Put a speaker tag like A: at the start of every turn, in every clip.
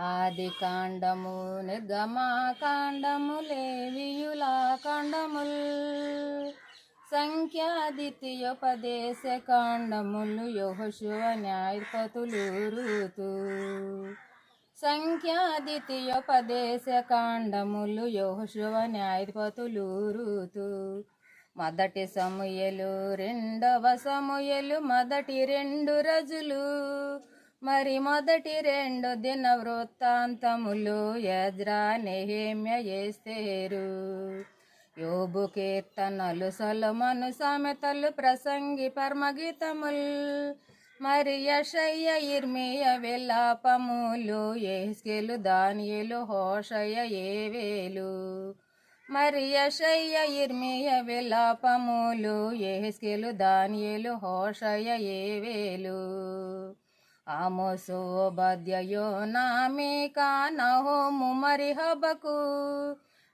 A: ఆది కాండము నిర్గమాకాండము లేవియుల కాండముల్ సంఖ్యాదిత్యోపదేశ కాండములు యెహోషువ న్యాయాధిపతులు రూతు సంఖ్యాదిత్యోపదేశ కాండములు యెహోషువ న్యాయాధిపతులు రూతు మొదటి సమూయేలు రెండవ సమూయేలు మొదటి రెండు రోజులు మరి మొదటి రెండు దిన వృత్తాంతములు ఎజ్రా నెహెమ్యా ఎస్తేరు యోబు కీర్తనలు సొలొమోను సామెతలు ప్రసంగి పరమగీతముల్ మరి యెషయా ఇర్మీయా విలాపములు యెహెజ్కేలు దానియేలు హోషయ యేవేలు మరి యెషయా ఇర్మీయా విలాపములు యెహెజ్కేలు దానియేలు హోషయ యేవేలు ఆమోసు ఓబద్య యోనా మీకా నహూము మరి హబకు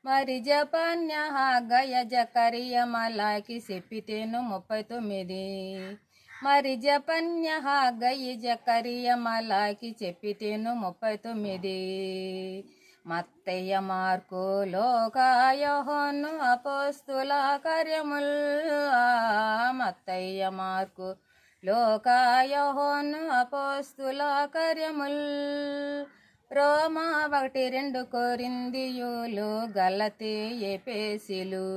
A: మరి జెఫన్యా హగ్గయ జకరియా మలాకి చెప్పితేను 39 మరి జెఫన్యా హగ్గయి జకరియా మలాకి చెప్పితేను 39 మత్తయి మార్కు లూకా యోహాను అపోస్తుల కార్యముల్ మత్తయి మార్కు లూకా యోహాను అపోస్తుల కార్యముల్ రోమా 1-2 కొరింథీయులు గలతీ ఎఫెసీలు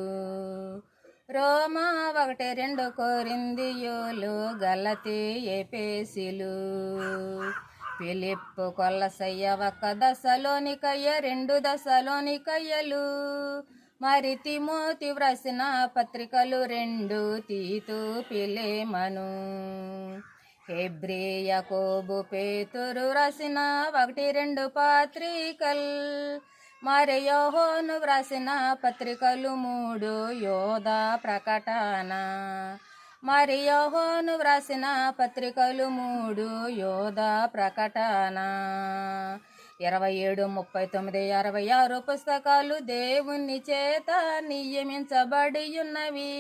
A: రోమా 1-2 కొరింథీయులు గలతీ ఎఫెసీలు ఫిలిప్పు కొలసయ్య 1 దెసలోనికయ్య 2 దెసలోనికయ్యలు మరి తిమోతి వ్రాసిన పత్రికలు 2 తీతు ఫిలెమను హెబ్రీ యాకోబు పేతురు వ్రాసిన 1-2 పత్రికల్ మరి యోహాను వ్రాసిన పత్రికలు 3 యోధా ప్రకటన మరి యోహాను వ్రాసిన పత్రికలు 3 యోధా ప్రకటన 27, 39, 66 పుస్తకాలు దేవుని చేత నియమించబడి ఉన్నవి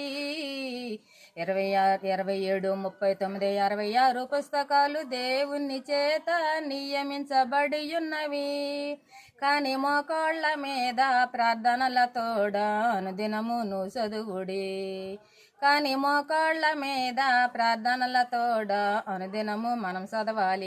A: 27, 39, 66 పుస్తకాలు దేవుని చేత నియమించబడి ఉన్నవి కాని మోకాళ్ళ మీద ప్రార్థనలతోడ అనుదినమును చదువుడి కాని మోకాళ్ళ మీద ప్రార్థనలతోడ అనుదినము మనం చదవాలి.